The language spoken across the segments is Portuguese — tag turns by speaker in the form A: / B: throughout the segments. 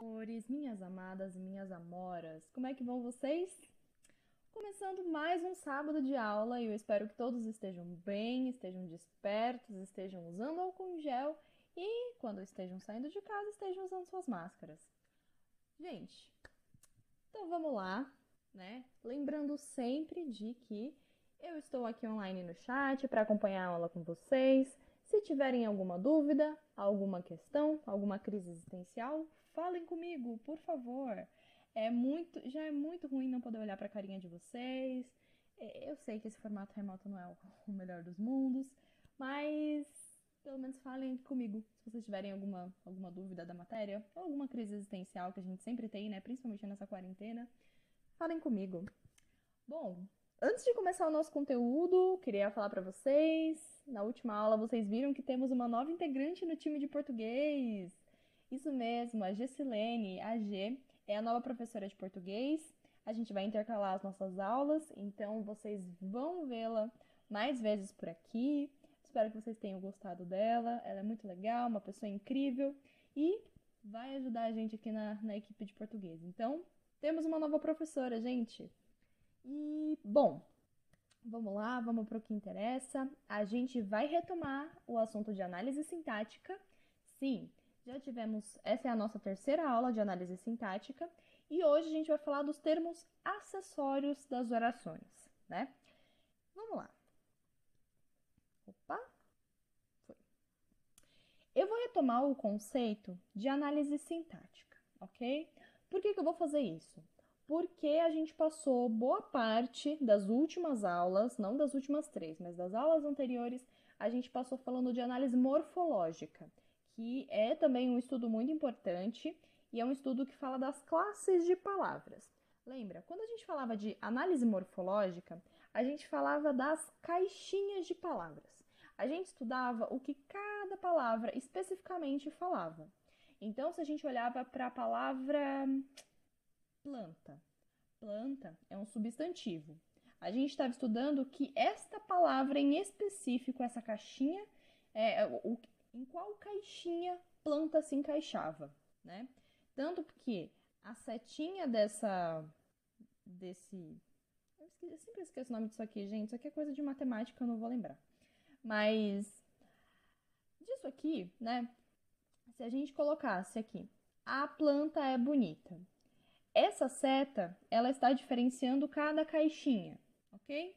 A: Amores, minhas amadas e minhas amoras, como é que vão vocês? Começando mais um sábado de aula e eu espero que todos estejam bem, estejam despertos, estejam usando álcool em gel e, quando estejam saindo de casa, estejam usando suas máscaras. Gente, então vamos lá, né? Lembrando sempre de que eu estou aqui online no chat para acompanhar a aula com vocês. Se tiverem alguma dúvida, alguma questão, alguma crise existencial, falem comigo, por favor. Já é muito ruim não poder olhar para a carinha de vocês. Eu sei que esse formato remoto não é o melhor dos mundos, mas pelo menos falem comigo se vocês tiverem alguma dúvida da matéria ou alguma crise existencial que a gente sempre tem, né? Principalmente nessa quarentena. Falem comigo. Bom, antes de começar o nosso conteúdo, queria falar para vocês. Na última aula, vocês viram que temos uma nova integrante no time de português. Isso mesmo, a Gessilene, a G, é a nova professora de português. A gente vai intercalar as nossas aulas, então vocês vão vê-la mais vezes por aqui. Espero que vocês tenham gostado dela. Ela é muito legal, uma pessoa incrível e vai ajudar a gente aqui na equipe de português. Então, temos uma nova professora, gente. E, bom, vamos lá, vamos para o que interessa. A gente vai retomar o assunto de análise sintática. Sim, já tivemos. Essa é a nossa terceira aula de análise sintática. E hoje a gente vai falar dos termos acessórios das orações, né? Vamos lá. Opa, foi. Eu vou retomar o conceito de análise sintática, ok? Por que eu vou fazer isso? Porque a gente passou boa parte das últimas aulas, não das últimas três, mas das aulas anteriores, a gente passou falando de análise morfológica, que é também um estudo muito importante e é um estudo que fala das classes de palavras. Lembra, quando a gente falava de análise morfológica, a gente falava das caixinhas de palavras. A gente estudava o que cada palavra especificamente falava. Então, se a gente olhava para a palavra planta, planta é um substantivo. A gente estava estudando que esta palavra em específico, essa caixinha, em qual caixinha planta se encaixava, né? Tanto porque a setinha desse, eu sempre esqueço o nome disso aqui, gente. Isso aqui é coisa de matemática, eu não vou lembrar. Mas disso aqui, né? Se a gente colocasse aqui, a planta é bonita. Essa seta, ela está diferenciando cada caixinha, ok?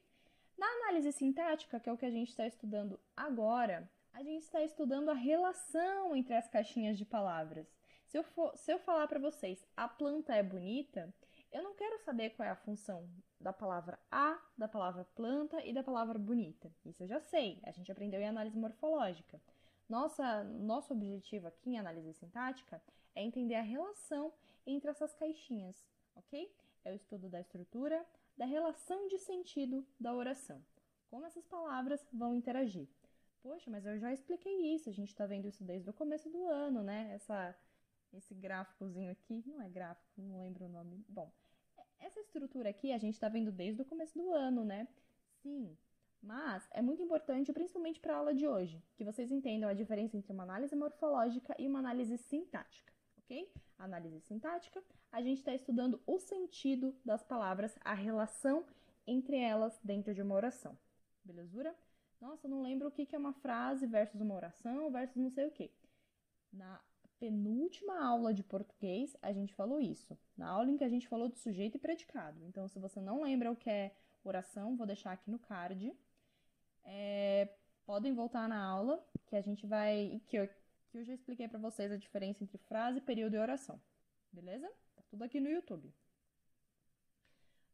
A: Na análise sintática, que é o que a gente está estudando agora, a gente está estudando a relação entre as caixinhas de palavras. Se eu falar para vocês, a planta é bonita, eu não quero saber qual é a função da palavra a, da palavra planta e da palavra bonita. Isso eu já sei, a gente aprendeu em análise morfológica. Nosso objetivo aqui em análise sintática é entender a relação entre essas caixinhas, ok? É o estudo da estrutura, da relação de sentido da oração. Como essas palavras vão interagir. Poxa, mas eu já expliquei isso, a gente está vendo isso desde o começo do ano, né? Esse gráficozinho aqui, não é gráfico, não lembro o nome. Bom, essa estrutura aqui a gente está vendo desde o começo do ano, né? Sim, mas é muito importante, principalmente para a aula de hoje, que vocês entendam a diferença entre uma análise morfológica e uma análise sintática, ok? A análise sintática, a gente está estudando o sentido das palavras, a relação entre elas dentro de uma oração. Belezura? Nossa, não lembro o que é uma frase versus uma oração versus não sei o que. Na penúltima aula de português, a gente falou isso. Na aula em que a gente falou de sujeito e predicado. Então, se você não lembra o que é oração, vou deixar aqui no card. Podem voltar na aula, que a gente vai. Que eu já expliquei para vocês a diferença entre frase, período e oração. Beleza? Tá tudo aqui no YouTube.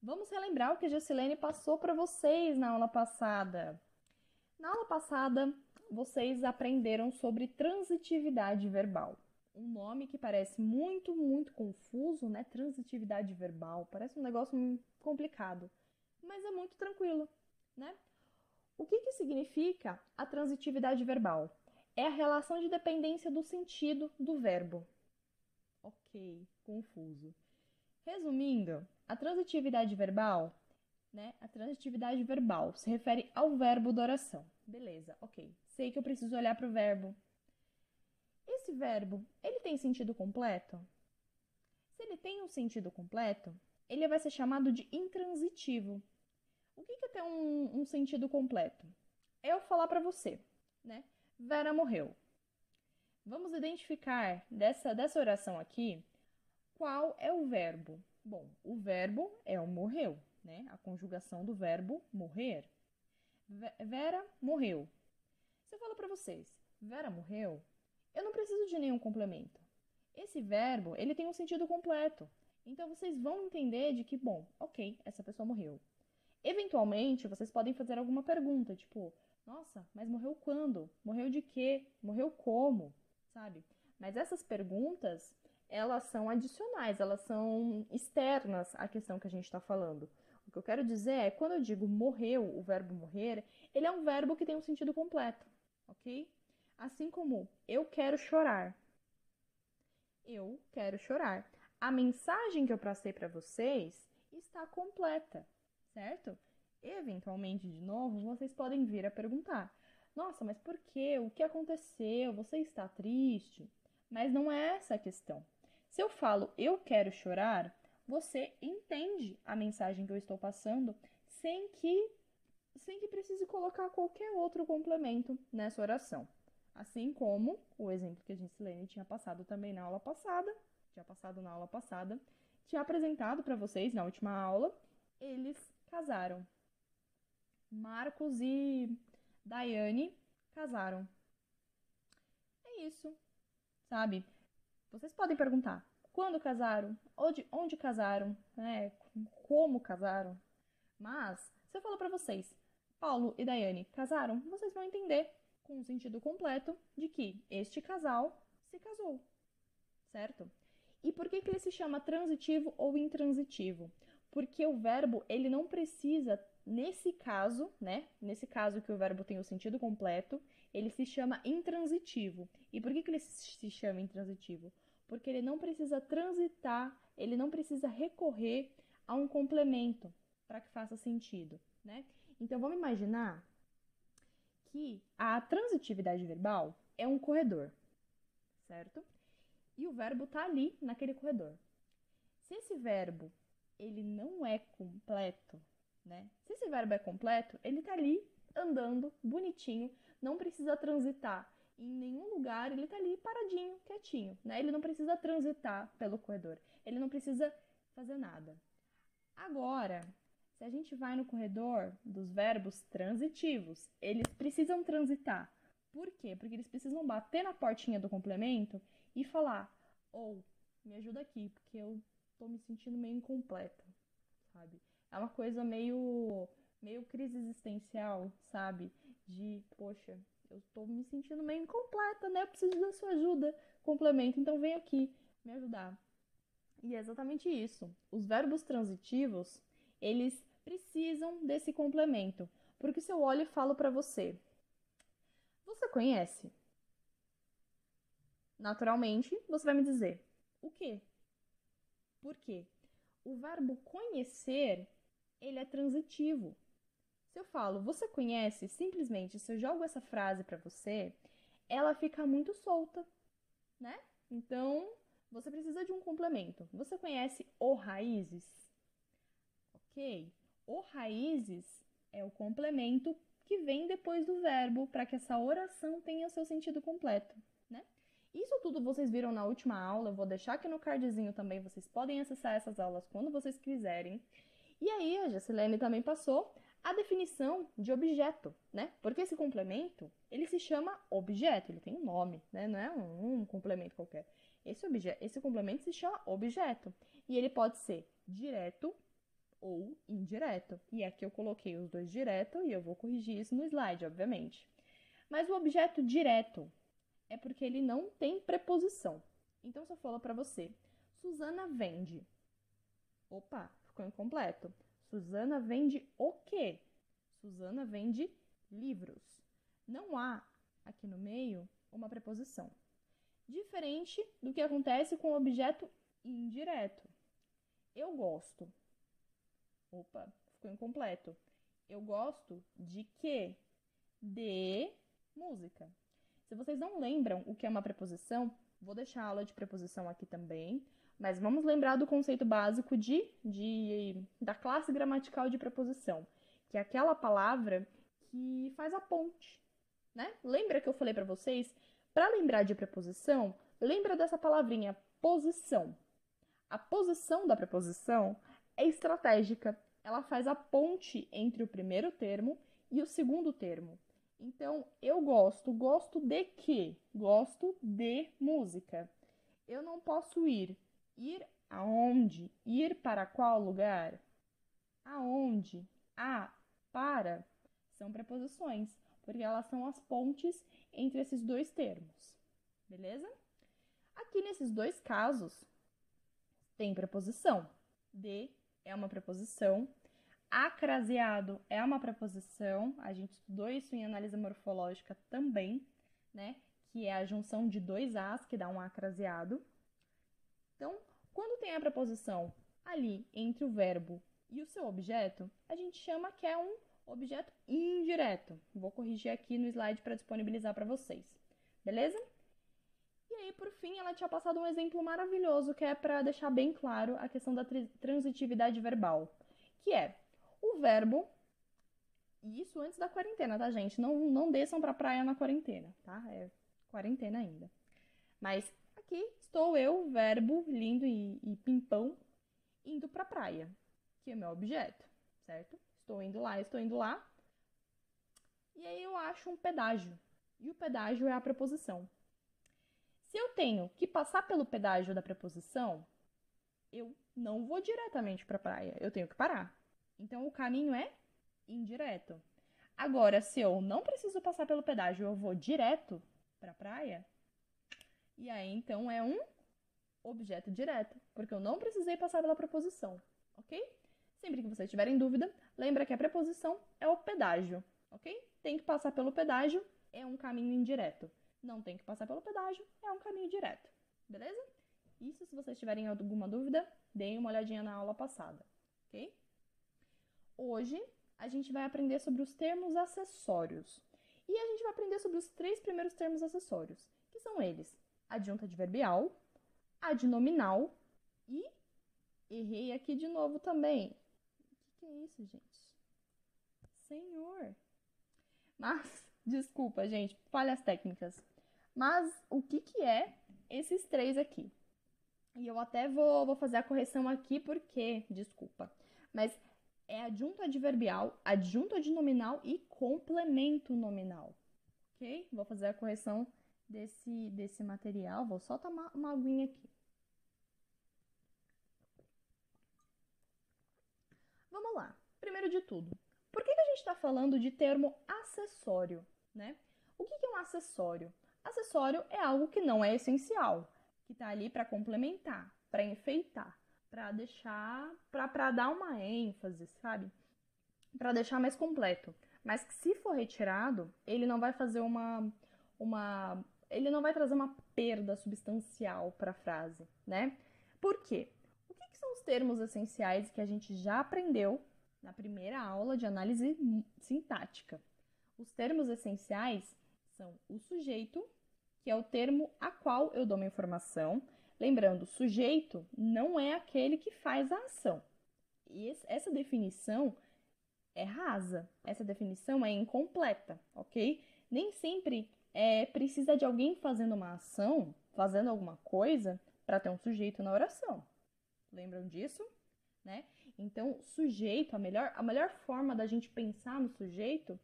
A: Vamos relembrar o que a Gessilene passou para vocês na aula passada. Na aula passada, vocês aprenderam sobre transitividade verbal. Um nome que parece muito confuso, né? Transitividade verbal. Parece um negócio complicado, mas é muito tranquilo, né? O que significa a transitividade verbal? É a relação de dependência do sentido do verbo. Ok, confuso. Resumindo, a transitividade verbal, né? A transitividade verbal se refere ao verbo da oração. Beleza, ok. Sei que eu preciso olhar para o verbo. Esse verbo, ele tem sentido completo? ele tem um sentido completo, ele vai ser chamado de intransitivo. O que é ter um sentido completo? É eu falar para você, né? Vera morreu. Vamos identificar dessa oração aqui qual é o verbo. Bom, o verbo é o morreu, né? A conjugação do verbo morrer. Vera morreu. Se eu falo para vocês, Vera morreu, eu não preciso de nenhum complemento. Esse verbo, ele tem um sentido completo. Então, vocês vão entender de que, bom, ok, essa pessoa morreu. Eventualmente, vocês podem fazer alguma pergunta, tipo, nossa, mas morreu quando? Morreu de quê? Morreu como? Sabe? Mas essas perguntas, elas são adicionais, elas são externas à questão que a gente está falando. O que eu quero dizer é, quando eu digo morreu, o verbo morrer, ele é um verbo que tem um sentido completo, ok? Assim como eu quero chorar. Eu quero chorar. A mensagem que eu passei para vocês está completa, certo? Eventualmente, de novo, vocês podem vir a perguntar: nossa, mas por quê? O que aconteceu? Você está triste? Mas não é essa a questão. Se eu falo eu quero chorar, você entende a mensagem que eu estou passando sem que precise colocar qualquer outro complemento nessa oração. Assim como o exemplo que a Gislene tinha passado também na aula passada, tinha apresentado para vocês na última aula, eles casaram. Marcos e Daiane casaram. É isso, sabe? Vocês podem perguntar quando casaram, onde casaram, né? Como casaram. Mas, se eu falar para vocês, Paulo e Daiane casaram, vocês vão entender com o sentido completo de que este casal se casou, certo? E por que ele se chama transitivo ou intransitivo? Porque o verbo, ele não precisa, nesse caso, né? Nesse caso que o verbo tem o sentido completo, ele se chama intransitivo. E por que ele se chama intransitivo? Porque ele não precisa transitar, ele não precisa recorrer a um complemento para que faça sentido, né? Então, vamos imaginar que a transitividade verbal é um corredor, certo? E o verbo está ali naquele corredor. Se esse verbo ele não é completo, né? Se esse verbo é completo, ele está ali andando bonitinho, não precisa transitar em nenhum lugar, ele está ali paradinho, quietinho, né? Ele não precisa transitar pelo corredor, ele não precisa fazer nada. Agora, se a gente vai no corredor dos verbos transitivos, eles precisam transitar. Por quê? Porque eles precisam bater na portinha do complemento e falar: ou, me ajuda aqui, porque eu tô me sentindo meio incompleta, sabe? É uma coisa meio crise existencial, sabe? De, poxa, eu tô me sentindo meio incompleta, né? Eu preciso da sua ajuda, complemento, então vem aqui me ajudar. E é exatamente isso. Os verbos transitivos, eles precisam desse complemento. Porque se eu olho e falo para você, você conhece? Naturalmente, você vai me dizer, o quê? Por quê? O verbo conhecer, ele é transitivo. Se eu falo, você conhece, simplesmente, se eu jogo essa frase para você, ela fica muito solta, né? Então, você precisa de um complemento. Você conhece o raízes? Ok? O raízes é o complemento que vem depois do verbo para que essa oração tenha seu sentido completo, né? Isso tudo vocês viram na última aula, eu vou deixar aqui no cardzinho também, vocês podem acessar essas aulas quando vocês quiserem. E aí a Jacilene também passou a definição de objeto, né? Porque esse complemento, ele se chama objeto, ele tem um nome, né? Não é um complemento qualquer. Esse complemento se chama objeto e ele pode ser direto ou indireto. E aqui eu coloquei os dois direto e eu vou corrigir isso no slide, obviamente. Mas o objeto direto é porque ele não tem preposição. Então, se eu falar para você, Suzana vende. Opa, ficou incompleto. Suzana vende o quê? Suzana vende livros. Não há aqui no meio uma preposição. Diferente do que acontece com o objeto indireto. Eu gosto. Opa, ficou incompleto. Eu gosto de quê? De música. Se vocês não lembram o que é uma preposição, Vou deixar a aula de preposição aqui também, mas vamos lembrar do conceito básico da classe gramatical de preposição, que é aquela palavra que faz a ponte, né? Lembra que eu falei para vocês? Para lembrar de preposição, lembra dessa palavrinha, posição. A posição da preposição é estratégica. Ela faz a ponte entre o primeiro termo e o segundo termo. Então, eu gosto de quê? Gosto de música. Eu não posso ir. Ir aonde? Ir para qual lugar? Aonde? A, para. São preposições, porque elas são as pontes entre esses dois termos. Beleza? Aqui nesses dois casos, tem preposição. De é uma preposição. Acraseado é uma preposição. A gente estudou isso em análise morfológica também, né? Que é a junção de dois As, que dá um acraseado. Então, quando tem a preposição ali entre o verbo e o seu objeto, a gente chama que é um objeto indireto. Vou corrigir aqui no slide para disponibilizar para vocês. Beleza? E aí, por fim, ela tinha passado um exemplo maravilhoso, que é para deixar bem claro a questão da transitividade verbal, que é o verbo, e isso antes da quarentena, tá, gente? Não desçam pra praia na quarentena, tá? É quarentena ainda. Mas aqui estou eu, verbo lindo e pimpão, indo pra praia, que é meu objeto, certo? Estou indo lá. E aí eu acho um pedágio. E o pedágio é a preposição. Se eu tenho que passar pelo pedágio da preposição, eu não vou diretamente pra praia, eu tenho que parar. Então, o caminho é indireto. Agora, se eu não preciso passar pelo pedágio, eu vou direto para a praia, e aí, então, é um objeto direto, porque eu não precisei passar pela preposição, ok? Sempre que vocês tiverem dúvida, lembra que a preposição é o pedágio, ok? Tem que passar pelo pedágio, é um caminho indireto. Não tem que passar pelo pedágio, é um caminho direto, beleza? Isso, se vocês tiverem alguma dúvida, deem uma olhadinha na aula passada, ok? Hoje, a gente vai aprender sobre os termos acessórios. E a gente vai aprender sobre os 3 primeiros termos acessórios, que são eles: adjunto adverbial, adnominal e... errei aqui de novo também. O que é isso, gente? Senhor! Mas, desculpa, gente, falhas técnicas. Mas, o que é esses 3 aqui? E eu até vou fazer a correção aqui porque, desculpa, mas... é adjunto adverbial, adjunto adnominal e complemento nominal, ok? Vou fazer a correção desse material, vou só tomar uma aguinha aqui. Vamos lá, primeiro de tudo, por que a gente está falando de termo acessório, né? O que é um acessório? Acessório é algo que não é essencial, que está ali para complementar, para enfeitar, para deixar, para dar uma ênfase, sabe? Para deixar mais completo. Mas que se for retirado, ele não vai fazer ele não vai trazer uma perda substancial para a frase, né? Por quê? O que são os termos essenciais que a gente já aprendeu na primeira aula de análise sintática? Os termos essenciais são o sujeito, que é o termo a qual eu dou uma informação. Lembrando, sujeito não é aquele que faz a ação. E essa definição é rasa, essa definição é incompleta, ok? Nem sempre precisa de alguém fazendo uma ação, fazendo alguma coisa, para ter um sujeito na oração. Lembram disso? Né? Então, sujeito, a melhor forma da gente pensar no sujeito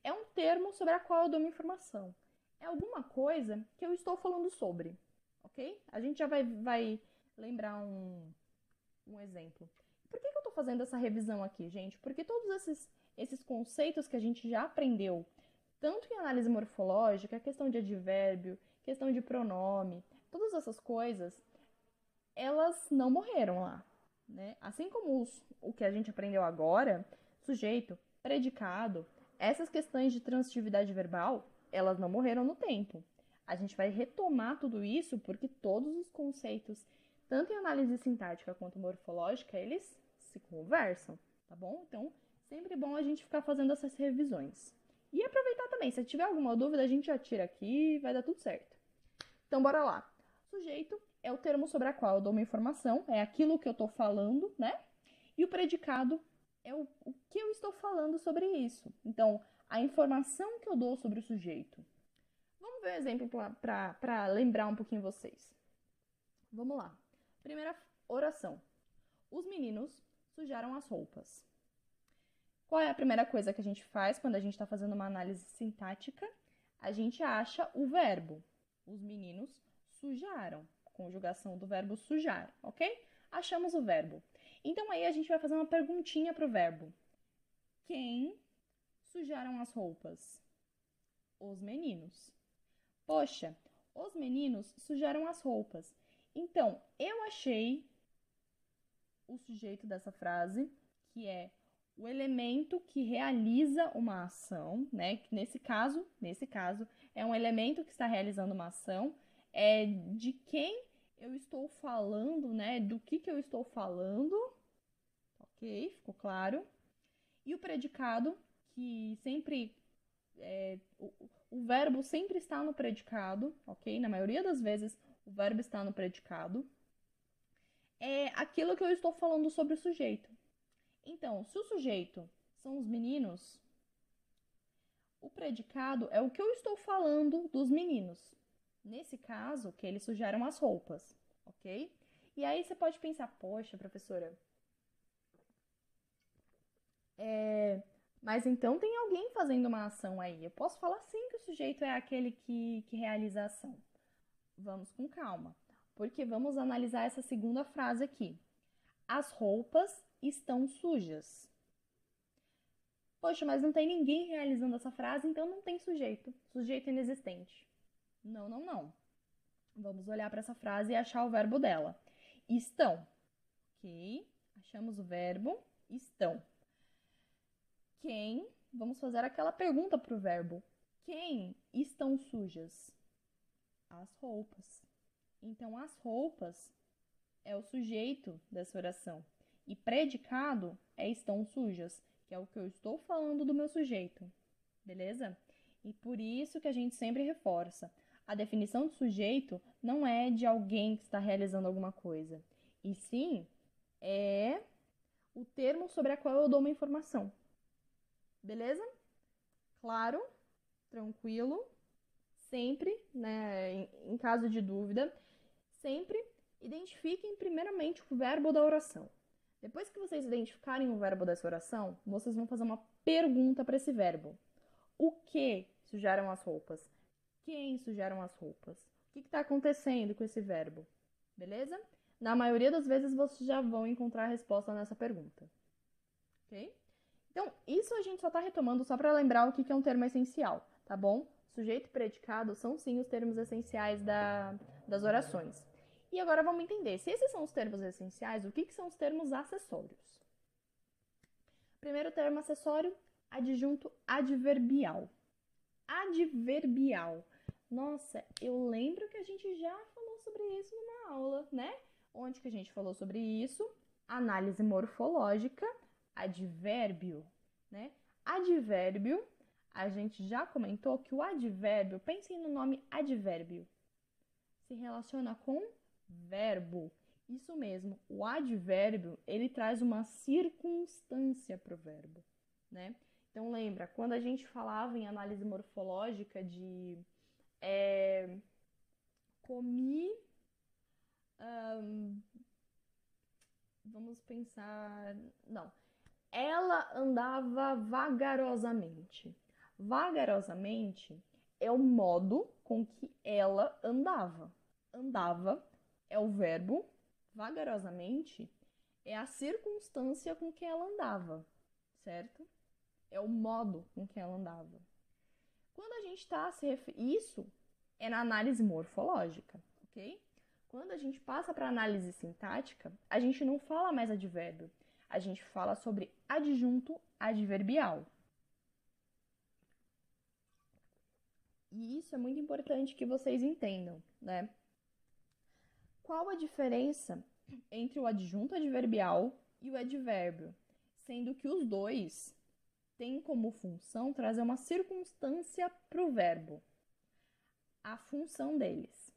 A: é um termo sobre a qual eu dou uma informação. É alguma coisa que eu estou falando sobre. Ok? A gente já vai lembrar um exemplo. Por que eu estou fazendo essa revisão aqui, gente? Porque todos esses conceitos que a gente já aprendeu, tanto em análise morfológica, questão de advérbio, questão de pronome, todas essas coisas, elas não morreram lá, né? Assim como o que a gente aprendeu agora, sujeito, predicado, essas questões de transitividade verbal, elas não morreram no tempo. A gente vai retomar tudo isso porque todos os conceitos, tanto em análise sintática quanto morfológica, eles se conversam, tá bom? Então, sempre bom a gente ficar fazendo essas revisões. E aproveitar também, se tiver alguma dúvida, a gente já tira aqui e vai dar tudo certo. Então, bora lá. Sujeito é o termo sobre a qual eu dou uma informação, é aquilo que eu estou falando, né? E o predicado é o que eu estou falando sobre isso. Então, a informação que eu dou sobre o sujeito. Vamos ver um exemplo para lembrar um pouquinho vocês. Vamos lá. Primeira oração. Os meninos sujaram as roupas. Qual é a primeira coisa que a gente faz quando a gente está fazendo uma análise sintática? A gente acha o verbo. Os meninos sujaram. Conjugação do verbo sujar, ok? Achamos o verbo. Então aí a gente vai fazer uma perguntinha para o verbo. Quem sujaram as roupas? Os meninos. Poxa, os meninos sujaram as roupas. Então, eu achei o sujeito dessa frase, que é o elemento que realiza uma ação, né? Nesse caso, é um elemento que está realizando uma ação, é de quem eu estou falando, né? Do que eu estou falando, ok? Ficou claro? E o predicado, que sempre o verbo sempre está no predicado, ok? Na maioria das vezes, o verbo está no predicado. É aquilo que eu estou falando sobre o sujeito. Então, se o sujeito são os meninos, o predicado é o que eu estou falando dos meninos. Nesse caso, que eles sujaram as roupas, ok? E aí você pode pensar, poxa, professora, mas então tem alguém fazendo uma ação aí. Eu posso falar sim que o sujeito é aquele que realiza a ação. Vamos com calma, porque vamos analisar essa segunda frase aqui. As roupas estão sujas. Poxa, mas não tem ninguém realizando essa frase, então não tem sujeito. Sujeito inexistente. Não. Vamos olhar para essa frase e achar o verbo dela. Estão. Ok, achamos o verbo. Estão. Quem? Vamos fazer aquela pergunta para o verbo. Quem estão sujas? As roupas. Então, as roupas é o sujeito dessa oração. E predicado é estão sujas, que é o que eu estou falando do meu sujeito. Beleza? E por isso que a gente sempre reforça. A definição de sujeito não é de alguém que está realizando alguma coisa. E sim, é o termo sobre a qual eu dou uma informação. Beleza? Claro, tranquilo. Sempre, né, em caso de dúvida, sempre identifiquem primeiramente o verbo da oração. Depois que vocês identificarem o verbo dessa oração, vocês vão fazer uma pergunta para esse verbo. O que sujaram as roupas? Quem sujaram as roupas? O que está acontecendo com esse verbo? Beleza? Na maioria das vezes vocês já vão encontrar a resposta nessa pergunta. Ok? Então, isso a gente só está retomando só para lembrar o que é um termo essencial, tá bom? Sujeito e predicado são sim os termos essenciais das orações. E agora vamos entender, se esses são os termos essenciais, o que são os termos acessórios? Primeiro termo acessório, adjunto adverbial. Adverbial. Nossa, eu lembro que a gente já falou sobre isso numa aula, né? Onde que a gente falou sobre isso? Análise morfológica, advérbio, né? Advérbio, a gente já comentou que o advérbio, pensem no nome advérbio, se relaciona com verbo. Isso mesmo, o advérbio, ele traz uma circunstância para o verbo, né? Então, lembra, quando a gente falava em análise morfológica de comi, vamos pensar, não, ela andava vagarosamente. Vagarosamente é o modo com que ela andava. Andava é o verbo, vagarosamente é a circunstância com que ela andava, certo? É o modo com que ela andava. Quando a gente está se referindo... Isso é na análise morfológica, ok? Quando a gente passa para a análise sintática, a gente não fala mais advérbio. A gente fala sobre adjunto adverbial. E isso é muito importante que vocês entendam, né? Qual a diferença entre o adjunto adverbial e o advérbio? Sendo que os dois têm como função trazer uma circunstância para o verbo. A função deles.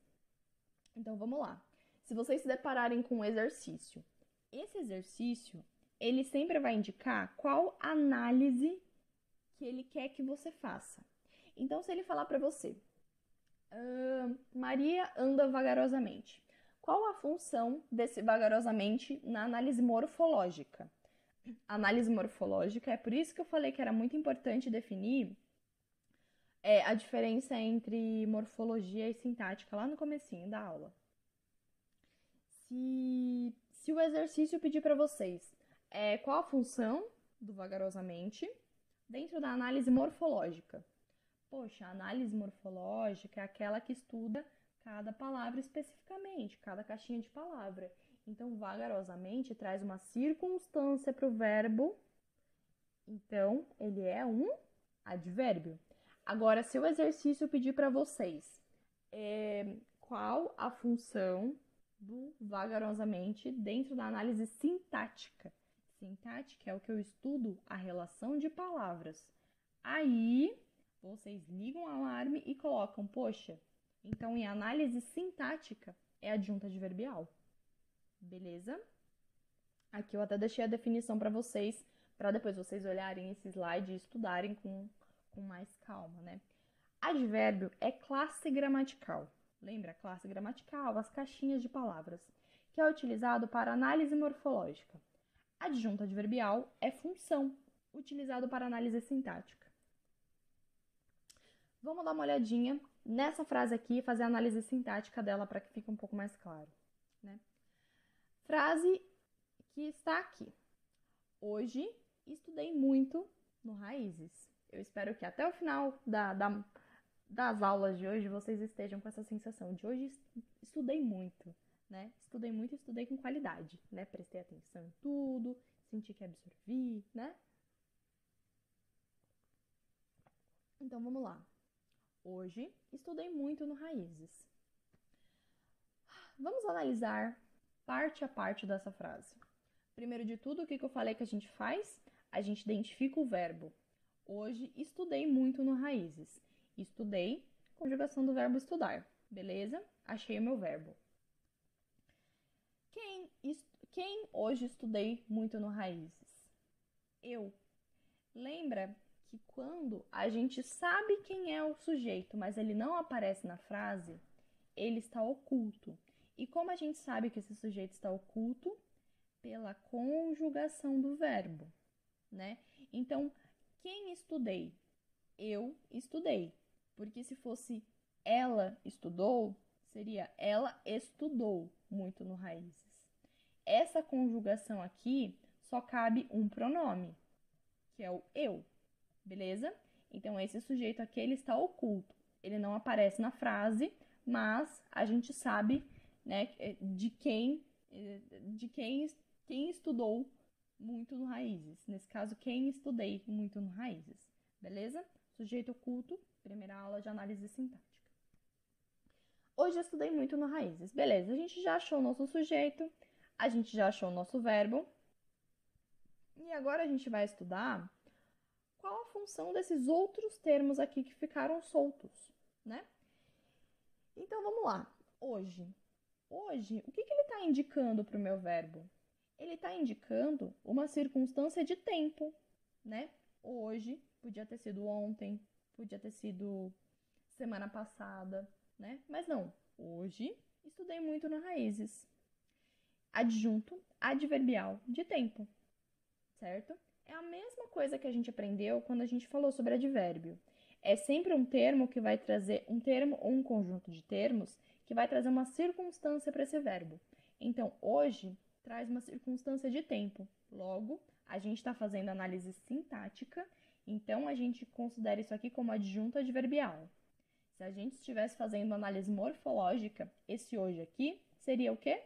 A: Então vamos lá. Se vocês se depararem com um exercício, esse exercício, ele sempre vai indicar qual análise que ele quer que você faça. Então, se ele falar para você, Maria anda vagarosamente. Qual a função desse vagarosamente na análise morfológica? Análise morfológica, é por isso que eu falei que era muito importante definir a diferença entre morfologia e sintática lá no comecinho da aula. Se o exercício pedir para vocês qual a função do vagarosamente dentro da análise morfológica. Poxa, a análise morfológica é aquela que estuda cada palavra especificamente, cada caixinha de palavra. Então, vagarosamente traz uma circunstância para o verbo. Então, ele é um advérbio. Agora, se o exercício pedir para vocês qual a função do vagarosamente dentro da análise sintática. Sintática é o que eu estudo a relação de palavras. Aí, vocês ligam o alarme e colocam, poxa, então em análise sintática é adjunta adverbial. Beleza? Aqui eu até deixei a definição para vocês, para depois vocês olharem esse slide e estudarem com mais calma, né? Advérbio é classe gramatical. Lembra? Classe gramatical, as caixinhas de palavras, que é utilizado para análise morfológica. Adjunta adverbial é função, utilizado para análise sintática. Vamos dar uma olhadinha nessa frase aqui e fazer a análise sintática dela para que fique um pouco mais claro, né? Frase que está aqui. Hoje estudei muito no Raízes. Eu espero que até o final das aulas de hoje vocês estejam com essa sensação de hoje estudei muito, né? Estudei muito e estudei com qualidade, né? Prestei atenção em tudo, senti que absorvi, né? Então vamos lá. Hoje estudei muito no Raízes. Vamos analisar parte a parte dessa frase. Primeiro de tudo, o que eu falei que a gente faz? A gente identifica o verbo. Hoje estudei muito no Raízes. Estudei, conjugação do verbo estudar. Beleza? Achei o meu verbo. Quem hoje estudei muito no Raízes? Eu. Lembra que quando a gente sabe quem é o sujeito, mas ele não aparece na frase, ele está oculto. E como a gente sabe que esse sujeito está oculto? Pela conjugação do verbo, né? Então, quem estudei? Eu estudei. Porque se fosse ela estudou, seria ela estudou muito no Raízes. Essa conjugação aqui só cabe um pronome, que é o eu, beleza? Então, esse sujeito aqui, ele está oculto. Ele não aparece na frase, mas a gente sabe, né, quem estudou muito no Raízes. Nesse caso, quem estudei muito no Raízes, beleza? Sujeito oculto, primeira aula de análise sintática. Hoje eu estudei muito no Raízes. Beleza, a gente já achou o nosso sujeito, a gente já achou o nosso verbo. E agora a gente vai estudar qual a função desses outros termos aqui que ficaram soltos, né? Então, vamos lá. Hoje, o que ele está indicando para o meu verbo? Ele está indicando uma circunstância de tempo, né? Hoje, podia ter sido ontem, podia ter sido semana passada, né? Mas não, hoje estudei muito no Raízes. Adjunto adverbial de tempo, certo? É a mesma coisa que a gente aprendeu quando a gente falou sobre advérbio. É sempre um termo que vai trazer um termo ou um conjunto de termos que vai trazer uma circunstância para esse verbo. Então, hoje traz uma circunstância de tempo. Logo, a gente está fazendo análise sintática, então a gente considera isso aqui como adjunto adverbial. Se a gente estivesse fazendo análise morfológica, esse hoje aqui seria o quê?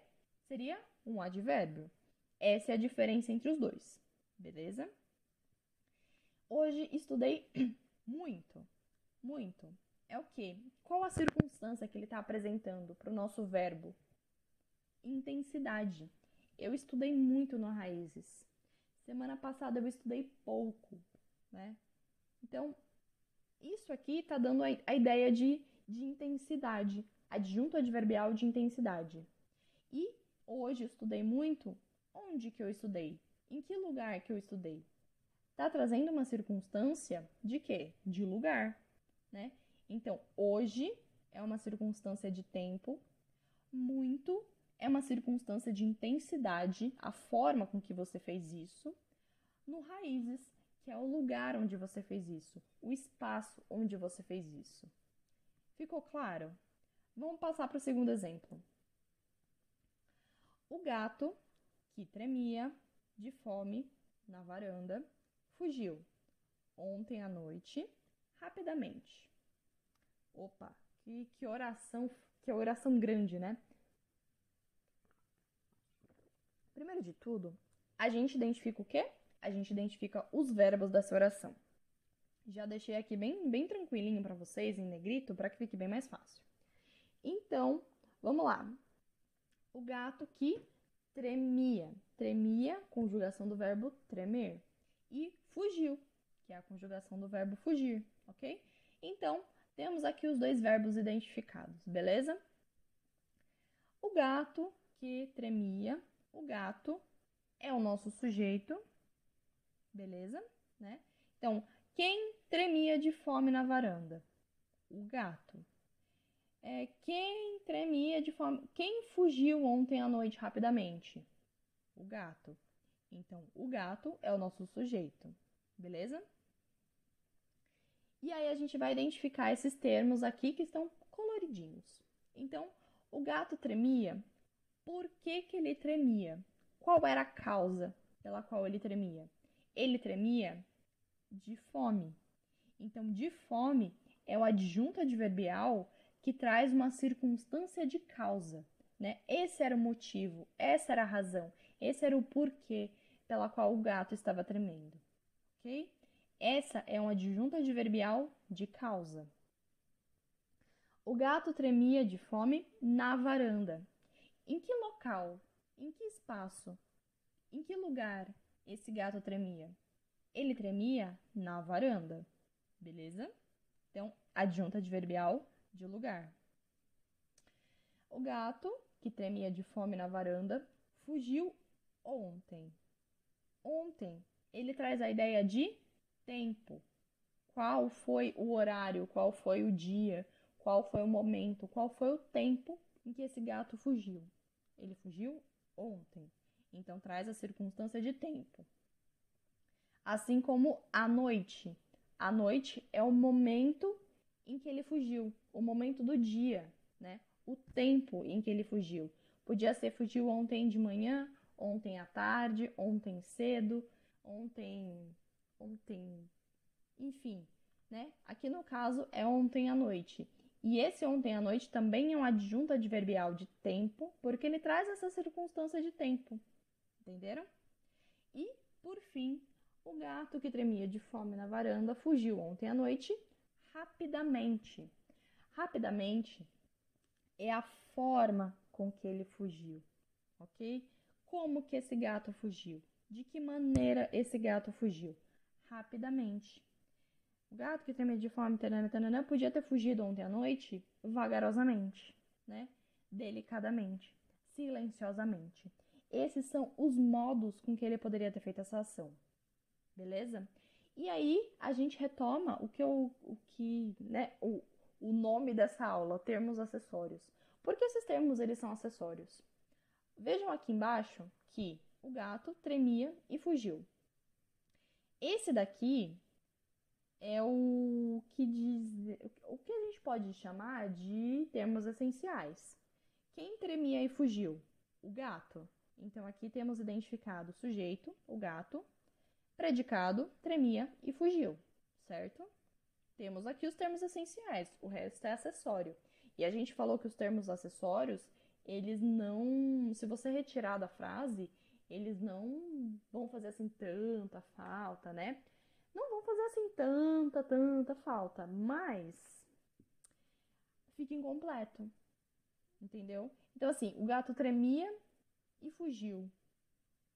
A: Seria um advérbio. Essa é a diferença entre os dois, beleza? Hoje estudei muito, muito. É o quê? Qual a circunstância que ele está apresentando para o nosso verbo? Intensidade. Eu estudei muito no Raízes. Semana passada eu estudei pouco, né? Então, isso aqui está dando a ideia de intensidade. adjunto adverbial de intensidade. E hoje eu estudei muito. Onde que eu estudei? Em que lugar que eu estudei? Tá trazendo uma circunstância de quê? De lugar, né? Então, hoje é uma circunstância de tempo, muito é uma circunstância de intensidade, a forma com que você fez isso. No raízes, que é o lugar onde você fez isso, o espaço onde você fez isso. Ficou claro? Vamos passar para o segundo exemplo. O gato, que tremia de fome na varanda, fugiu ontem à noite, rapidamente. Opa, que oração grande, né? Primeiro de tudo, a gente identifica o quê? A gente identifica os verbos dessa oração. Já deixei aqui bem tranquilinho para vocês, em negrito, para que fique bem mais fácil. Então, vamos lá. O gato que tremia. Tremia, conjugação do verbo tremer. E fugiu, que é a conjugação do verbo fugir, ok? Então, temos aqui os dois verbos identificados, beleza? O gato que tremia. O gato é o nosso sujeito, beleza? Né? Então, quem tremia de fome na varanda? O gato. Quem tremia de fome? Quem fugiu ontem à noite rapidamente? O gato. Então, o gato é o nosso sujeito, beleza? E aí a gente vai identificar esses termos aqui que estão coloridinhos. Então, o gato tremia. Por que ele tremia? Qual era a causa pela qual ele tremia? Ele tremia de fome. Então, de fome é o adjunto adverbial que traz uma circunstância de causa, né? Esse era o motivo, essa era a razão, esse era o porquê pela qual o gato estava tremendo, ok? Essa é um adjunto adverbial de causa. O gato tremia de fome na varanda. Em que local? Em que espaço? Em que lugar esse gato tremia? Ele tremia na varanda, beleza? Então, adjunto adverbial de lugar. O gato, que tremia de fome na varanda, fugiu ontem. Ontem, ele traz a ideia de tempo. Qual foi o horário, qual foi o dia, qual foi o momento, qual foi o tempo em que esse gato fugiu? Ele fugiu ontem. Então, traz a circunstância de tempo. Assim como a noite. A noite é o momento em que ele fugiu, o momento do dia, né? O tempo em que ele fugiu. Podia ser fugiu ontem de manhã, ontem à tarde, ontem cedo, ontem, enfim, né? Aqui no caso é ontem à noite. E esse ontem à noite também é um adjunto adverbial de tempo, porque ele traz essa circunstância de tempo. Entenderam? E, por fim, o gato que tremia de fome na varanda fugiu ontem à noite rapidamente. Rapidamente é a forma com que ele fugiu, ok? Como que esse gato fugiu? De que maneira esse gato fugiu? Rapidamente. O gato que tremia de fome, tanana, podia ter fugido ontem à noite vagarosamente, né? Delicadamente, silenciosamente. Esses são os modos com que ele poderia ter feito essa ação, beleza? E aí a gente retoma o nome dessa aula, termos acessórios. Por que esses termos eles são acessórios? Vejam aqui embaixo que o gato tremia e fugiu. Esse daqui é o que a gente pode chamar de termos essenciais. Quem tremia e fugiu? O gato. Então aqui temos identificado o sujeito, o gato, predicado, tremia e fugiu, certo? Temos aqui os termos essenciais, o resto é acessório. E a gente falou que os termos acessórios, eles não, se você retirar da frase, eles não vão fazer assim tanta falta, né? Não vão fazer assim tanta falta, mas fica incompleto, entendeu? Então assim, o gato tremia e fugiu.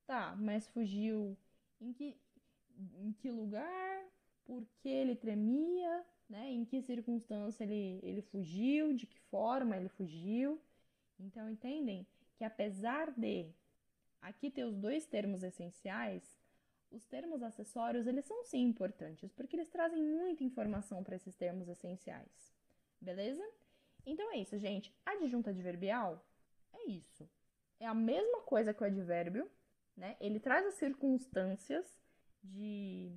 A: Tá, mas fugiu em que lugar? por que ele tremia, né? Em que circunstância ele fugiu, de que forma ele fugiu. Então, entendem que apesar de aqui ter os dois termos essenciais, os termos acessórios, eles são sim importantes, porque eles trazem muita informação para esses termos essenciais. Beleza? Então é isso, gente. Adjunto adverbial é isso. É a mesma coisa que o advérbio, né? Ele traz as circunstâncias de...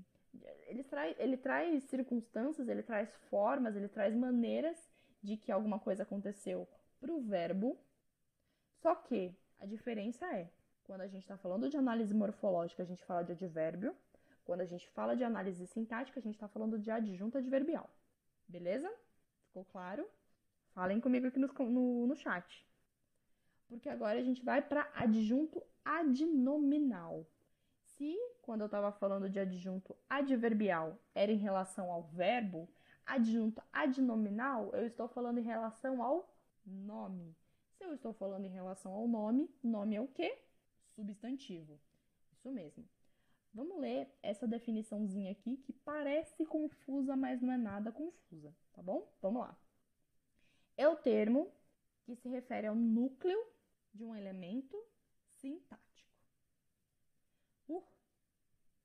A: Ele traz circunstâncias, ele traz formas, ele traz maneiras de que alguma coisa aconteceu para o verbo. Só que a diferença é, quando a gente está falando de análise morfológica, a gente fala de advérbio. Quando a gente fala de análise sintática, a gente está falando de adjunto adverbial. Beleza? Ficou claro? Falem comigo aqui no chat. Porque agora a gente vai para adjunto adnominal. Se, quando eu estava falando de adjunto adverbial, era em relação ao verbo, adjunto adnominal, eu estou falando em relação ao nome. Se eu estou falando em relação ao nome, nome é o quê? Substantivo. Isso mesmo. Vamos ler essa definiçãozinha aqui que parece confusa, mas não é nada confusa, tá bom? Vamos lá. É o termo que se refere ao núcleo de um elemento sintático.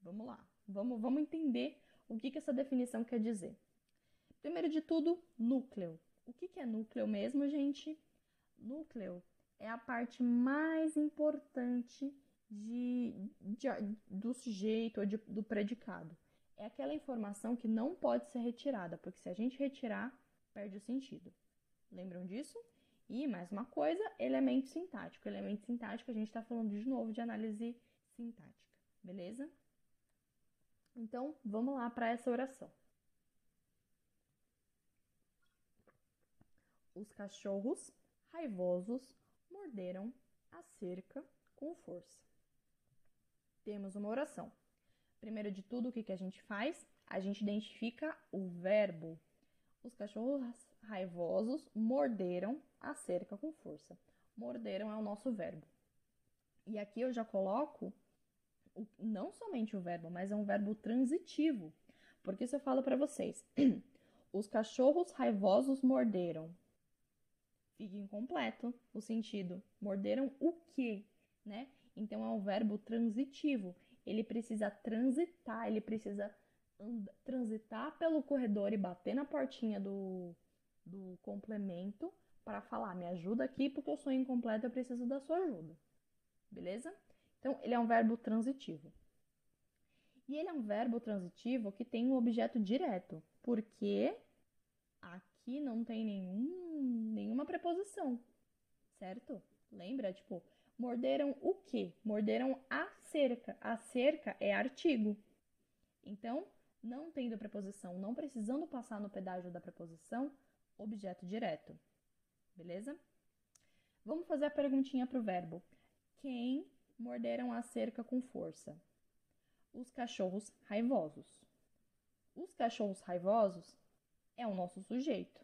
A: Vamos lá. Vamos entender o que essa definição quer dizer. Primeiro de tudo, núcleo. O que é núcleo mesmo, gente? Núcleo é a parte mais importante do sujeito ou do predicado. É aquela informação que não pode ser retirada, porque se a gente retirar, perde o sentido. Lembram disso? E mais uma coisa, elemento sintático. Elemento sintático, a gente está falando de novo de análise sintática, beleza? Então, vamos lá para essa oração. Os cachorros raivosos morderam a cerca com força. Temos uma oração. Primeiro de tudo, o que a gente faz? A gente identifica o verbo. Os cachorros raivosos morderam a cerca com força. Morderam é o nosso verbo. E aqui eu já coloco não somente o verbo, mas é um verbo transitivo. Porque se eu falo para vocês, os cachorros raivosos morderam, fica incompleto o sentido. Morderam o quê, né? Então é um verbo transitivo. Ele precisa transitar, ele precisa transitar pelo corredor e bater na portinha do complemento para falar, me ajuda aqui porque eu sou incompleto, eu preciso da sua ajuda. Beleza? Então, ele é um verbo transitivo. E ele é um verbo transitivo que tem um objeto direto, porque aqui não tem nenhuma preposição, certo? Lembra? Tipo, morderam o quê? Morderam a cerca. A cerca é artigo. Então, não tendo preposição, não precisando passar no pedágio da preposição, objeto direto. Beleza? Vamos fazer a perguntinha para o verbo. Quem morderam a cerca com força? Os cachorros raivosos. Os cachorros raivosos é o nosso sujeito.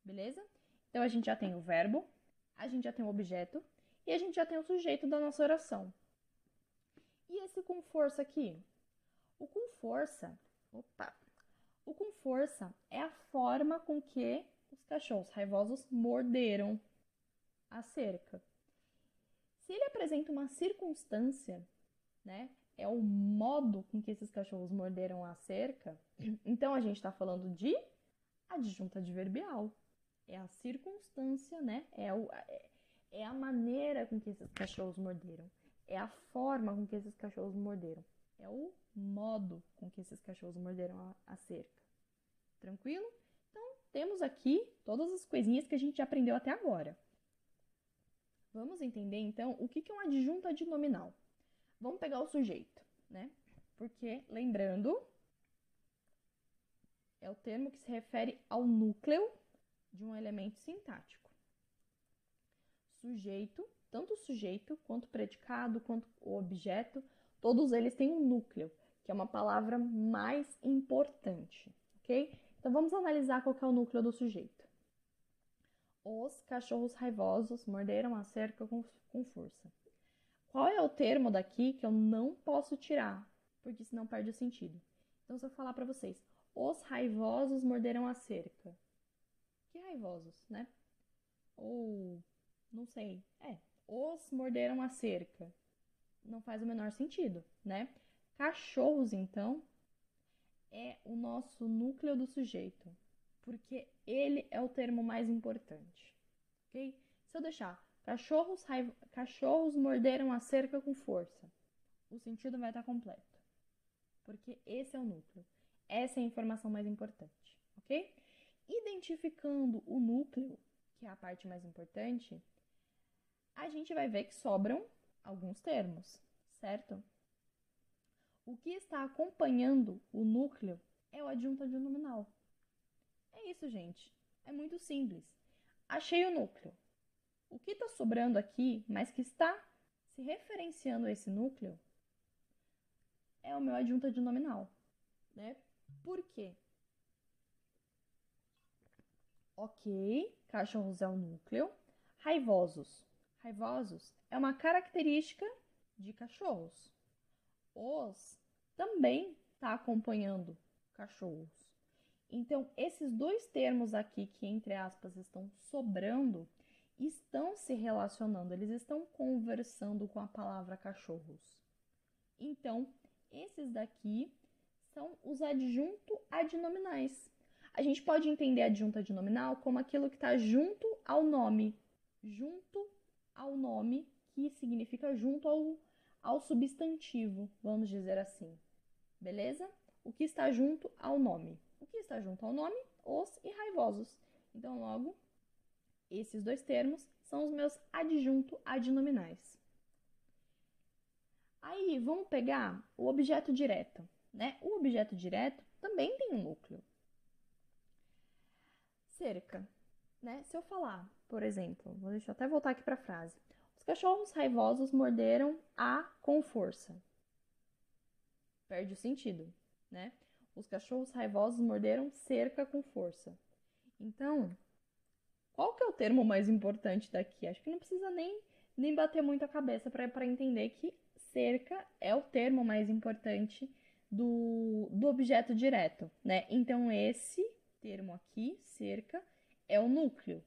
A: Beleza? Então, a gente já tem o verbo, a gente já tem o objeto e a gente já tem o sujeito da nossa oração. E esse com força aqui? O com força, o com força é a forma com que os cachorros raivosos morderam a cerca. Se ele apresenta uma circunstância, né, é o modo com que esses cachorros morderam a cerca, então a gente está falando de adjunto adverbial. É a circunstância, né, é a maneira com que esses cachorros morderam. É a forma com que esses cachorros morderam. É o modo com que esses cachorros morderam a cerca. Tranquilo? Então, temos aqui todas as coisinhas que a gente já aprendeu até agora. Vamos entender, então, o que é um adjunto adnominal. Vamos pegar o sujeito, né? Porque, lembrando, é o termo que se refere ao núcleo de um elemento sintático. Sujeito, tanto o sujeito, quanto o predicado, quanto o objeto, todos eles têm um núcleo, que é uma palavra mais importante, ok? Então, vamos analisar qual que é o núcleo do sujeito. Os cachorros raivosos morderam a cerca com força. Qual é o termo daqui que eu não posso tirar? Porque senão perde o sentido. Então, se eu falar para vocês, os raivosos morderam a cerca. Que raivosos, né? Ou, não sei, os morderam a cerca. Não faz o menor sentido, né? Cachorros, então, é o nosso núcleo do sujeito, porque ele é o termo mais importante, ok? Se eu deixar cachorros morderam a cerca com força, o sentido vai estar completo, porque esse é o núcleo, essa é a informação mais importante, ok? Identificando o núcleo, que é a parte mais importante, a gente vai ver que sobram alguns termos, certo? O que está acompanhando o núcleo é o adjunto adnominal. É isso, gente. É muito simples. Achei o núcleo. O que está sobrando aqui, mas que está se referenciando a esse núcleo, é o meu adjunto adnominal, né? Por quê? Ok, cachorros é o núcleo. Raivosos. Raivosos é uma característica de cachorros. Os também está acompanhando cachorros. Então, esses dois termos aqui que, entre aspas, estão sobrando, estão se relacionando, eles estão conversando com a palavra cachorros. Então, esses daqui são os adjunto adnominais. A gente pode entender adjunto adnominal como aquilo que está junto ao nome. Junto ao nome, que significa junto ao substantivo, vamos dizer assim. Beleza? O que está junto ao nome. O que está junto ao nome? Os e raivosos. Então, logo, esses dois termos são os meus adjunto adnominais. Aí, vamos pegar o objeto direto, né? O objeto direto também tem um núcleo. Cerca, né? Se eu falar, por exemplo, deixa eu até voltar aqui para a frase. Os cachorros raivosos morderam a com força. Perde o sentido, né? Os cachorros raivosos morderam cerca com força. Então, qual que é o termo mais importante daqui? Acho que não precisa nem bater muito a cabeça para entender que cerca é o termo mais importante do objeto direto, né? Então, esse termo aqui, cerca, é o núcleo.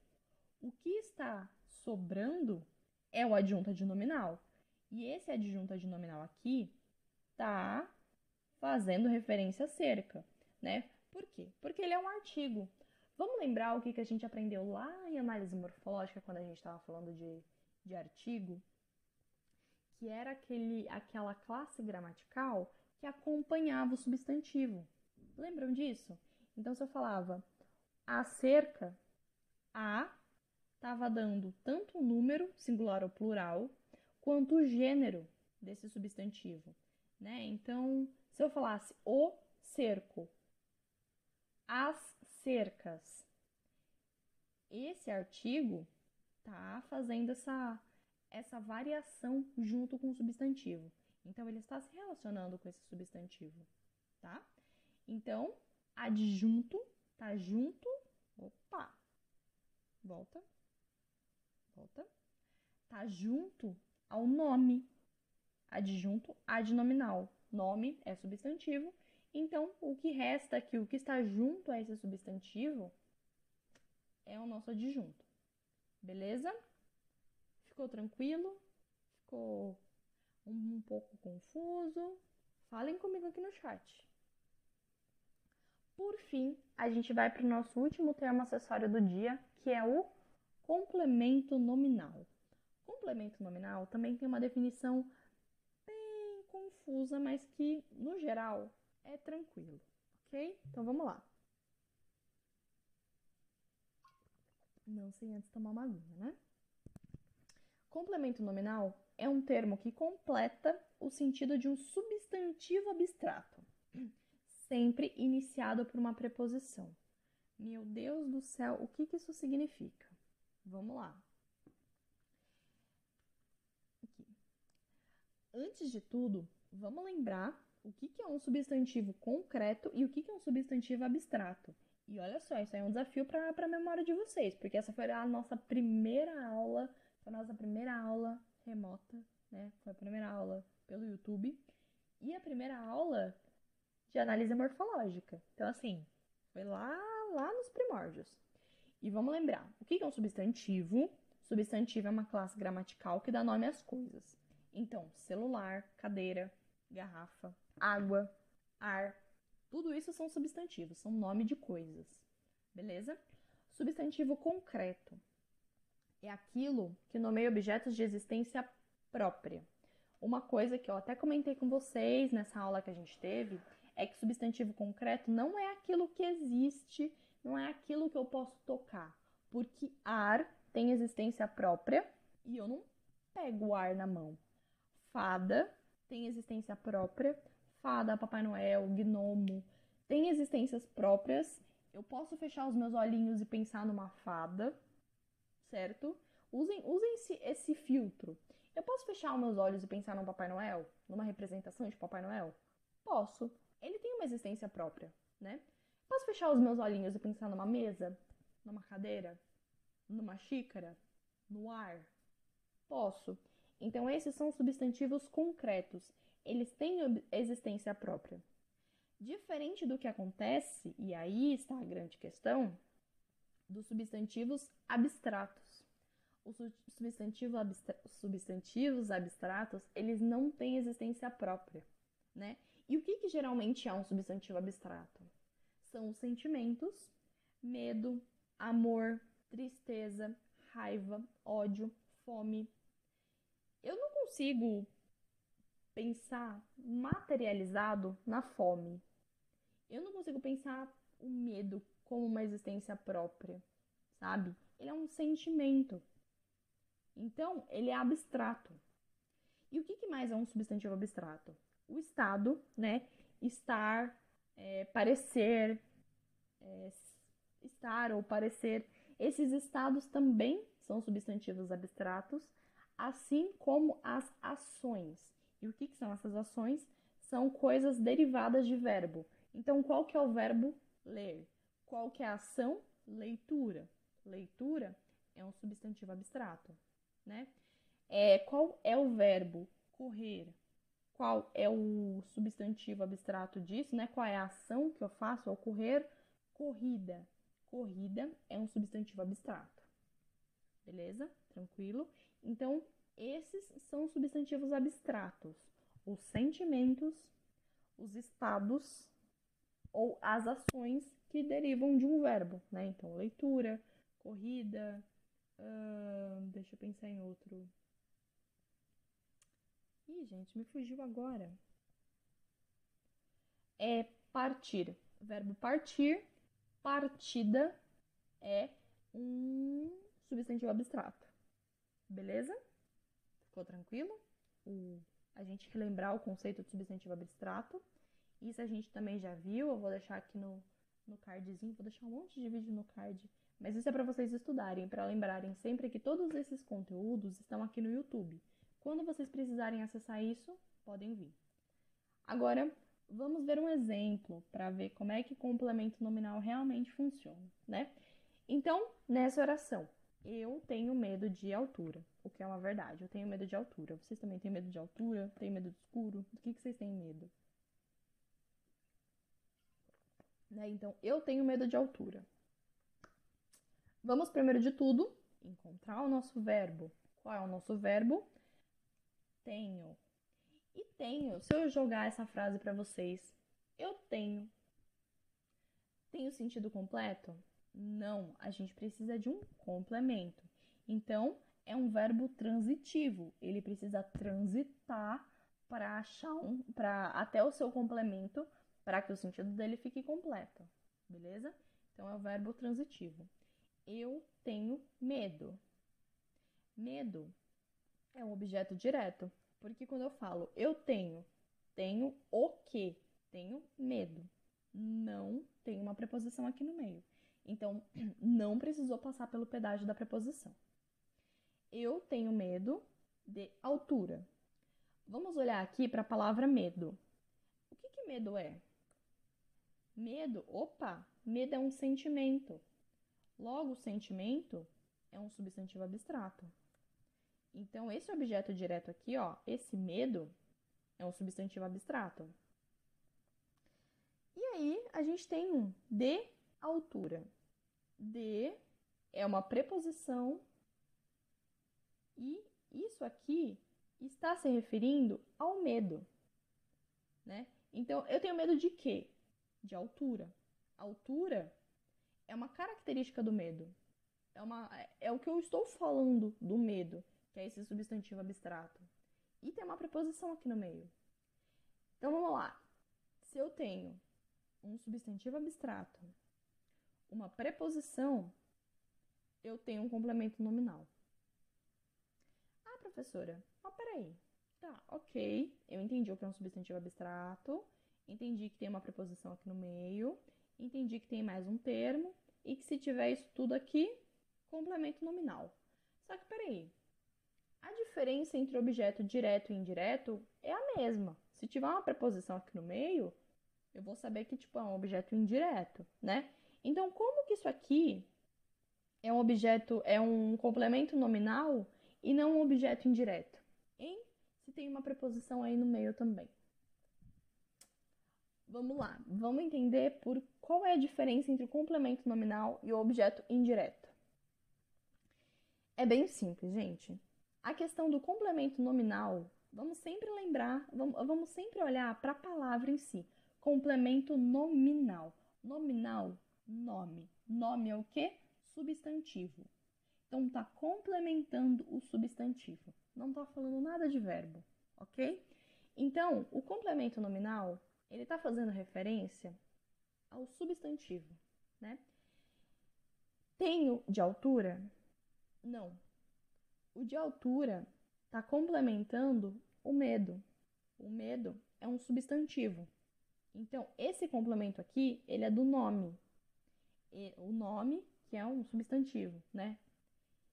A: O que está sobrando é o adjunto adnominal. E esse adjunto adnominal aqui está fazendo referência a cerca, né? Por quê? Porque ele é um artigo. Vamos lembrar o que a gente aprendeu lá em análise morfológica, quando a gente estava falando de artigo? Que era aquela classe gramatical que acompanhava o substantivo. Lembram disso? Então, se eu falava a cerca, a estava dando tanto o número, singular ou plural, quanto o gênero desse substantivo, né? Então, se eu falasse o cerco, as cercas, esse artigo tá fazendo essa variação junto com o substantivo. Então, ele está se relacionando com esse substantivo, tá? Então, adjunto tá junto, opa, volta, tá junto ao nome, adjunto adnominal. Nome é substantivo, então o que resta aqui, o que está junto a esse substantivo, é o nosso adjunto. Beleza? Ficou tranquilo? Ficou um pouco confuso? Falem comigo aqui no chat. Por fim, a gente vai para o nosso último termo acessório do dia, que é o complemento nominal. Complemento nominal também tem uma definição bem confusa, mas que, no geral, é tranquilo, ok? Então, vamos lá. Não sem antes tomar uma aguinha, né? Complemento nominal é um termo que completa o sentido de um substantivo abstrato, sempre iniciado por uma preposição. Meu Deus do céu, o que isso significa? Vamos lá. Aqui. Antes de tudo, vamos lembrar o que é um substantivo concreto e o que é um substantivo abstrato. E olha só, isso aí é um desafio para a memória de vocês, porque essa foi a nossa primeira aula, remota, né? Foi a primeira aula pelo YouTube. E a primeira aula de análise morfológica. Então, assim, foi lá nos primórdios. E vamos lembrar, o que é um substantivo? Substantivo é uma classe gramatical que dá nome às coisas. Então, celular, cadeira, garrafa, água, ar, tudo isso são substantivos, são nome de coisas. Beleza? Substantivo concreto é aquilo que nomeia objetos de existência própria. Uma coisa que eu até comentei com vocês nessa aula que a gente teve é que substantivo concreto não é aquilo que existe, não é aquilo que eu posso tocar, porque ar tem existência própria e eu não pego o ar na mão. Fada tem existência própria, fada, Papai Noel, gnomo, tem existências próprias. Eu posso fechar os meus olhinhos e pensar numa fada, certo? Usem esse filtro. Eu posso fechar os meus olhos e pensar num Papai Noel? Numa representação de Papai Noel? Posso. Ele tem uma existência própria, né? Posso fechar os meus olhinhos e pensar numa mesa? Numa cadeira? Numa xícara? No ar? Posso. Então, esses são substantivos concretos. Eles têm existência própria. Diferente do que acontece, e aí está a grande questão, dos substantivos abstratos. Os substantivos abstratos, eles não têm existência própria, né? E o que geralmente é um substantivo abstrato? São os sentimentos, medo, amor, tristeza, raiva, ódio, fome. Eu não consigo pensar materializado na fome. Eu não consigo pensar o medo como uma existência própria, sabe? Ele é um sentimento. Então, ele é abstrato. E o que mais é um substantivo abstrato? O estado, né? Estar, parecer, estar ou parecer. Esses estados também são substantivos abstratos, assim como as ações. E o que são essas ações? São coisas derivadas de verbo. Então, qual que é o verbo ler? Qual que é a ação? Leitura. Leitura é um substantivo abstrato, né? Qual é o verbo? Correr. Qual é o substantivo abstrato disso, né? Qual é a ação que eu faço ao correr? Corrida. Corrida é um substantivo abstrato. Beleza? Tranquilo? Então, esses são os substantivos abstratos. Os sentimentos, os estados ou as ações que derivam de um verbo, né? Então, leitura, corrida, deixa eu pensar em outro. Ih, gente, me fugiu agora. É partir. O verbo partir, partida é um substantivo abstrato. Beleza? Ficou tranquilo? A gente relembrar o conceito de substantivo abstrato. Isso a gente também já viu. Eu vou deixar aqui no cardzinho. Vou deixar um monte de vídeo no card. Mas isso é para vocês estudarem, para lembrarem sempre que todos esses conteúdos estão aqui no YouTube. Quando vocês precisarem acessar isso, podem vir. Agora, vamos ver um exemplo para ver como é que complemento nominal realmente funciona, né? Então, nessa oração, eu tenho medo de altura, o que é uma verdade. Eu tenho medo de altura. Vocês também têm medo de altura? Têm medo de escuro? Do que vocês têm medo? Né? Então, eu tenho medo de altura. Vamos, primeiro de tudo, encontrar o nosso verbo. Qual é o nosso verbo? Tenho. E tenho, se eu jogar essa frase para vocês, eu tenho. Tem o sentido completo? Não, a gente precisa de um complemento. Então, é um verbo transitivo. Ele precisa transitar para achar até o seu complemento, para que o sentido dele fique completo. Beleza? Então, é o verbo transitivo. Eu tenho medo. Medo é um objeto direto, porque quando eu falo eu tenho o quê? Tenho medo. Não tem uma preposição aqui no meio. Então, não precisou passar pelo pedágio da preposição. Eu tenho medo de altura. Vamos olhar aqui para a palavra medo. O que medo é? Medo, medo é um sentimento. Logo, sentimento é um substantivo abstrato. Então, esse objeto direto aqui, esse medo, é um substantivo abstrato. E aí, a gente tem um de altura. De é uma preposição e isso aqui está se referindo ao medo, né? Então, eu tenho medo de quê? De altura. Altura é uma característica do medo. É o que eu estou falando do medo, que é esse substantivo abstrato. E tem uma preposição aqui no meio. Então, vamos lá. Se eu tenho um substantivo abstrato, uma preposição, eu tenho um complemento nominal. Ah, professora, mas peraí. Tá, ok. Eu entendi o que é um substantivo abstrato, entendi que tem uma preposição aqui no meio, entendi que tem mais um termo e que se tiver isso tudo aqui, complemento nominal. Só que peraí. A diferença entre objeto direto e indireto é a mesma. Se tiver uma preposição aqui no meio, eu vou saber que tipo, é um objeto indireto, né? Então, como que isso aqui é um objeto, é um complemento nominal e não um objeto indireto? Hein? Se tem uma preposição aí no meio também. Vamos lá, vamos entender por qual é a diferença entre o complemento nominal e o objeto indireto. É bem simples, gente. A questão do complemento nominal, vamos sempre lembrar, vamos sempre olhar para a palavra em si. Complemento nominal. Nominal, nome. Nome é o quê? Substantivo. Então, está complementando o substantivo. Não está falando nada de verbo, ok? Então, o complemento nominal, ele está fazendo referência ao substantivo, né? Tenho de altura? Não. O de altura está complementando o medo. O medo é um substantivo. Então, esse complemento aqui, ele é do nome. E o nome, que é um substantivo, né?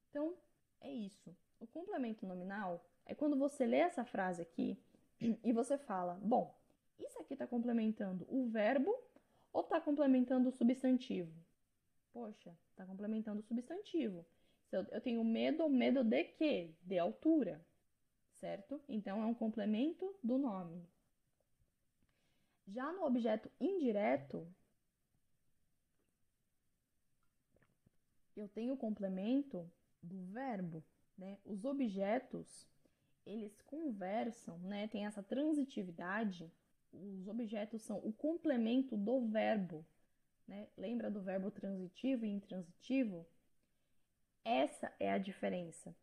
A: Então, é isso. O complemento nominal é quando você lê essa frase aqui e você fala, bom, isso aqui está complementando o verbo ou está complementando o substantivo? Poxa, está complementando o substantivo. Eu tenho medo de quê? De altura, certo? Então, é um complemento do nome. Já no objeto indireto, eu tenho o complemento do verbo, né? Os objetos, eles conversam, né? Tem essa transitividade. Os objetos são o complemento do verbo, né? Lembra do verbo transitivo e intransitivo? Essa é a diferença.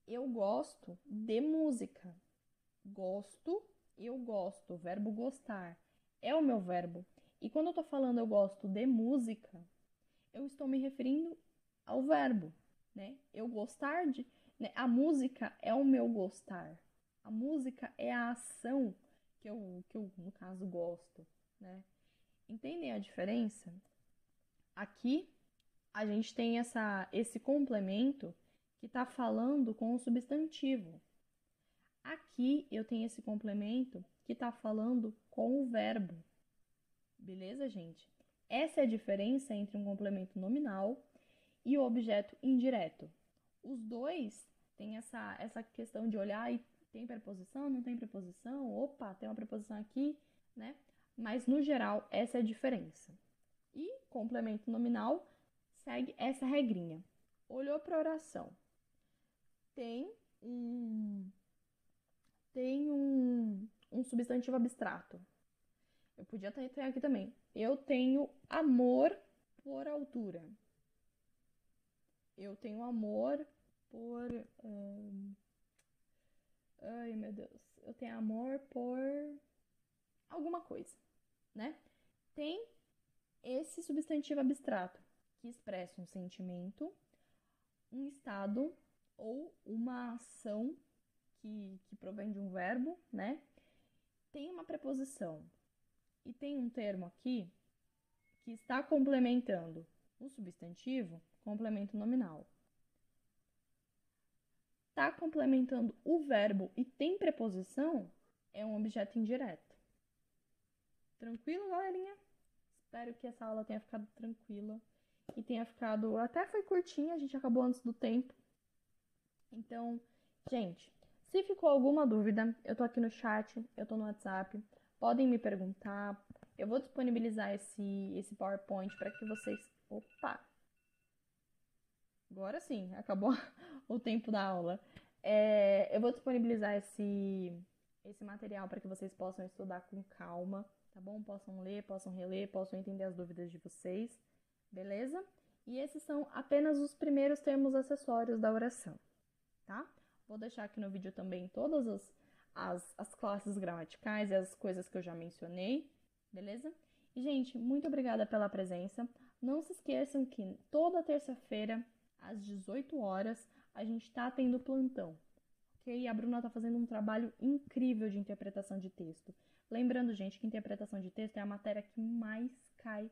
A: Eu gosto de música. Gosto, eu gosto. O verbo gostar é o meu verbo. E quando eu estou falando eu gosto de música, eu estou me referindo ao verbo, né? Eu gostar de... Né? A música é o meu gostar. A música é a ação que eu no caso, gosto, né? Entendem a diferença? Aqui, a gente tem esse complemento que está falando com o substantivo. Aqui, eu tenho esse complemento que está falando com o verbo. Beleza, gente? Essa é a diferença entre um complemento nominal e o objeto indireto. Os dois têm essa questão de olhar e tem preposição, não tem preposição, opa, tem uma preposição aqui, né? Mas, no geral, essa é a diferença. E complemento nominal segue essa regrinha. Olhou para a oração. Tem um substantivo abstrato. Eu podia ter aqui também. Eu tenho amor por altura. Eu tenho amor por... Ai, meu Deus. Eu tenho amor por alguma coisa, né? Tem esse substantivo abstrato que expressa um sentimento, um estado ou uma ação que provém de um verbo, né? Tem uma preposição e tem um termo aqui que está complementando o substantivo, complemento nominal. Está complementando o verbo e tem preposição, é um objeto indireto. Tranquilo, galerinha? Espero que essa aula tenha ficado tranquila e tenha ficado... Até foi curtinha, a gente acabou antes do tempo. Então, gente, se ficou alguma dúvida, eu tô aqui no chat, eu tô no WhatsApp. Podem me perguntar, Eu vou disponibilizar esse PowerPoint para que vocês... Opa! Agora sim, acabou o tempo da aula. Eu vou disponibilizar esse material para que vocês possam estudar com calma, tá bom? Possam ler, possam reler, possam entender as dúvidas de vocês, beleza? E esses são apenas os primeiros termos acessórios da oração, tá? Vou deixar aqui no vídeo também todas as classes gramaticais e as coisas que eu já mencionei, beleza? E, gente, muito obrigada pela presença. Não se esqueçam que toda terça-feira, às 18 horas, a gente tá tendo plantão, ok? A Bruna tá fazendo um trabalho incrível de interpretação de texto. Lembrando, gente, que interpretação de texto é a matéria que mais cai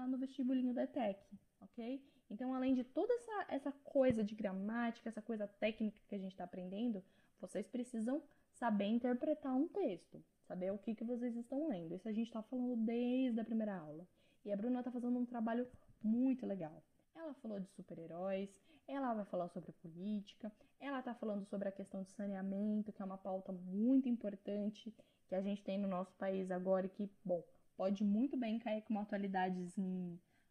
A: no vestibulinho da ETEC, ok? Então, além de toda essa coisa de gramática, essa coisa técnica que a gente está aprendendo, vocês precisam saber interpretar um texto, saber o que vocês estão lendo. Isso a gente está falando desde a primeira aula. E a Bruna está fazendo um trabalho muito legal. Ela falou de super-heróis, ela vai falar sobre política, ela está falando sobre a questão de saneamento, que é uma pauta muito importante que a gente tem no nosso país agora e que, bom, pode muito bem cair com uma atualidade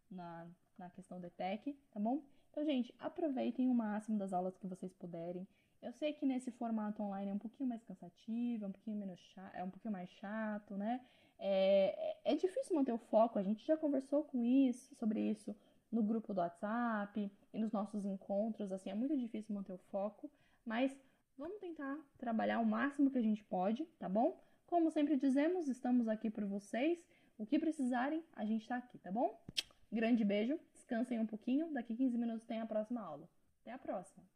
A: na questão da ETEC, tá bom? Então, gente, aproveitem o máximo das aulas que vocês puderem. Eu sei que nesse formato online é um pouquinho mais cansativo, é um pouquinho mais chato, né? É difícil manter o foco, a gente já conversou sobre isso no grupo do WhatsApp e nos nossos encontros, assim, é muito difícil manter o foco, mas vamos tentar trabalhar o máximo que a gente pode, tá bom? Como sempre dizemos, estamos aqui por vocês. O que precisarem, a gente tá aqui, tá bom? Grande beijo, descansem um pouquinho, daqui 15 minutos tem a próxima aula. Até a próxima!